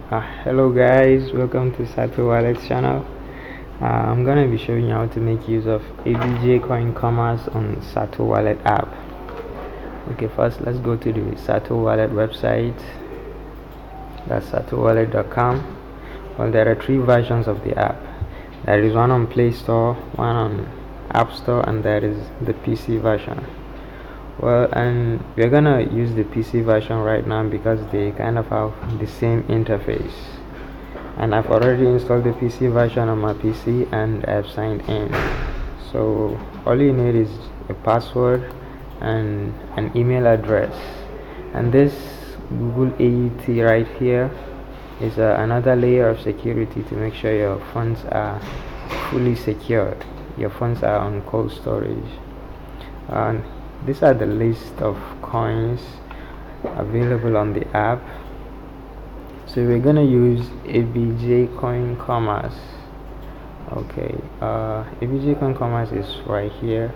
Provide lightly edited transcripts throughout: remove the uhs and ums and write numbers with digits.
Hello guys, welcome to SatoWallet channel. I'm gonna be showing you how to make use of AbjcoinCommerce on SatoWallet app. Okay, first let's go to the SatoWallet website. That's SatoWallet.com. Well, there are three versions of the app. There is one on Play Store, one on App Store, and there is the PC version. Well, and we're gonna use the PC version right now because they kind of have the same interface, and I've already installed the PC version on my PC and I've signed in. So all you need is a password and an email address, and this Google AET right here is another layer of security to make sure your funds are fully secured, your funds are on cold storage. And these are the list of coins available on the app. So we're gonna use AbjcoinCommerce. Okay, AbjcoinCommerce is right here.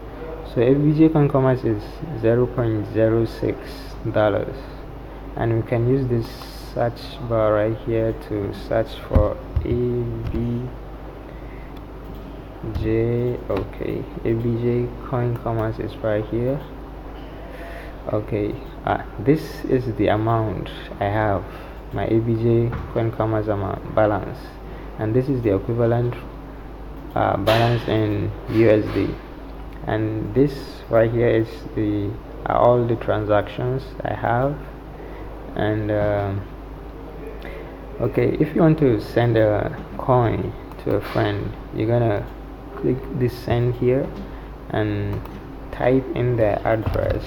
So AbjcoinCommerce is $0.06, and we can use this search bar right here to search for AbjcoinCommerce is right here. Okay, this is the amount I have, my AbjcoinCommerce amount balance, and this is the equivalent balance in USD, and this right here is all the transactions I have. And okay, if you want to send a coin to a friend, you're gonna click this send here and type in the address.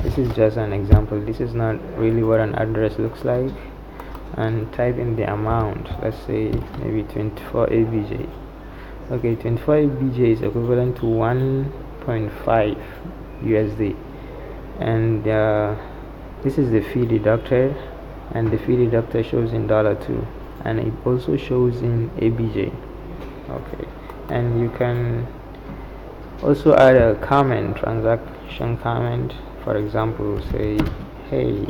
This is just an example, this is not really what an address looks like, and type in the amount. Let's say maybe 24 ABJ. Okay, 24 ABJ is equivalent to 1.5 USD, and this is the fee deducted, and the fee deducted shows in $2, and it also shows in ABJ. Okay, and you can also add a comment, transaction comment. For example, say hey,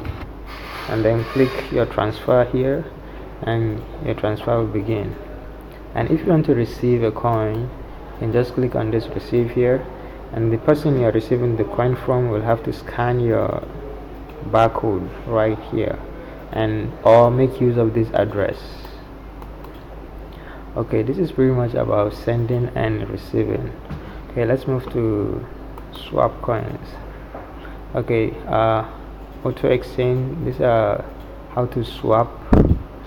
and then click your transfer here, and your transfer will begin. And if you want to receive a coin, you can just click on this receive here, and the person you're receiving the coin from will have to scan your barcode right here, and or make use of this address. Okay, this is pretty much about sending and receiving. Okay, let's move to swap coins. Okay, auto exchange, these are how to swap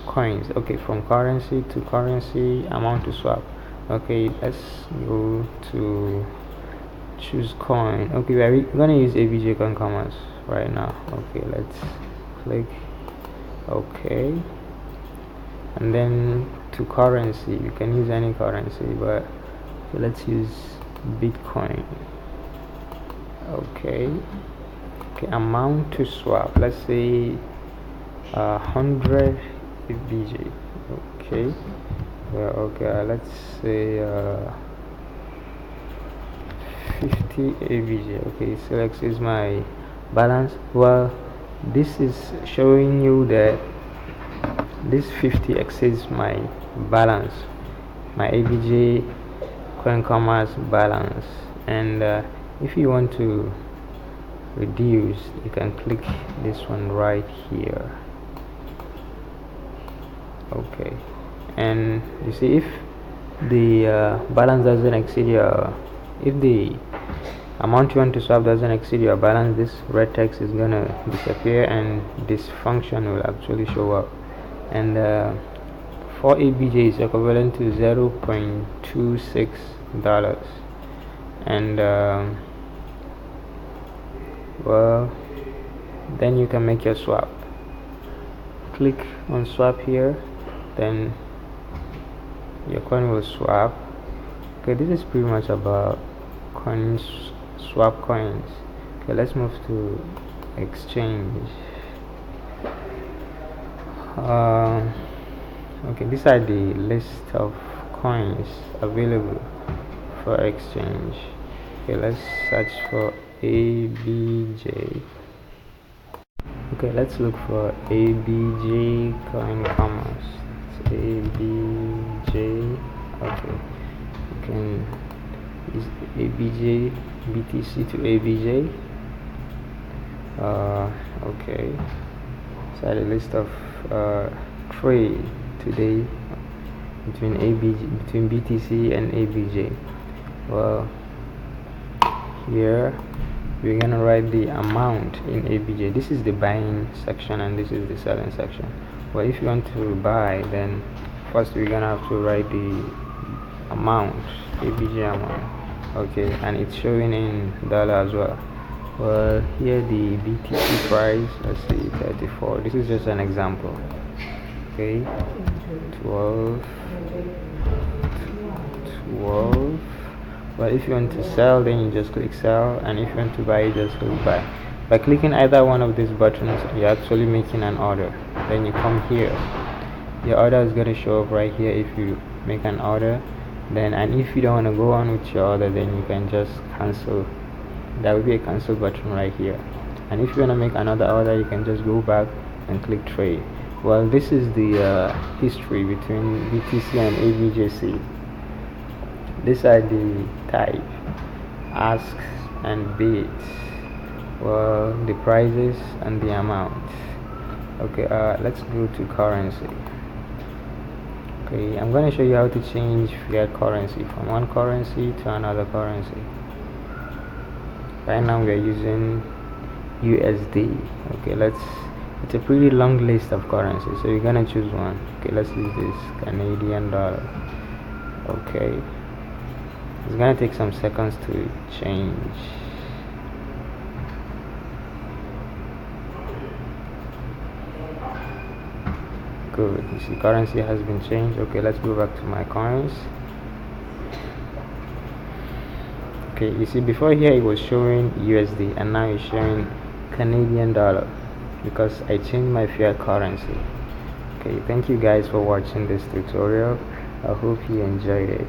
coins. Okay, from currency to currency, amount to swap. Okay, let's go to choose coin. Okay, we're gonna use AbjcoinCommerce right now. Okay, let's click okay, and then to currency, you can use any currency, but let's use Bitcoin. Okay, amount to swap, let's say 100 ABJ. Okay, let's say 50 ABJ. Okay, so this is my balance. Well, this is showing you that this 50 exceeds my balance, my AbjcoinCommerce balance. And if you want to reduce, you can click this one right here. Okay, and you see, if the balance doesn't exceed your, if the amount you want to swap doesn't exceed your balance, this red text is gonna disappear and this function will actually show up. And 4 ABJ is equivalent to $0.26, and well, then you can make your swap. Click on swap here, then your coin will swap. Okay, this is pretty much about coins, swap coins. Okay, let's move to exchange. Okay, these are the list of coins available for exchange. Okay, let's search for ABJ. Okay, let's look for AbjcoinCommerce. Okay, you can use ABJ BTC to ABJ. Okay, so I had a list of trade today between BTC and ABJ. Well, here we're gonna write the amount in ABJ. This is the buying section and this is the selling section. Well, if you want to buy, then first we're gonna have to write the amount, ABJ amount. Okay, and it's showing in dollar as well. Well, here the BTC price, let's see, 34. This is just an example. Okay, 12. But if you want to sell, then you just click sell, and if you want to buy, you just click buy. By clicking either one of these buttons, you're actually making an order. Then you come here, your order is going to show up right here if you make an order. Then, and if you don't want to go on with your order, then you can just cancel. There will be a cancel button right here, and if you want to make another order, you can just go back and click trade. Well, this is the history between BTC and ABJC. These are the type, ask and bid. Well, the prices and the amount. Okay, let's go to currency. Okay, I'm going to show you how to change fiat currency from one currency to another currency. Right now we are using USD. Okay, it's a pretty long list of currencies, so you're gonna choose one. Okay, let's use this Canadian dollar. Okay, it's gonna take some seconds to change. Good, you see currency has been changed. Okay, let's go back to my coins. Okay, you see before here it was showing USD and now it's showing Canadian dollar because I changed my fiat currency. Okay, thank you guys for watching this tutorial. I hope you enjoyed it.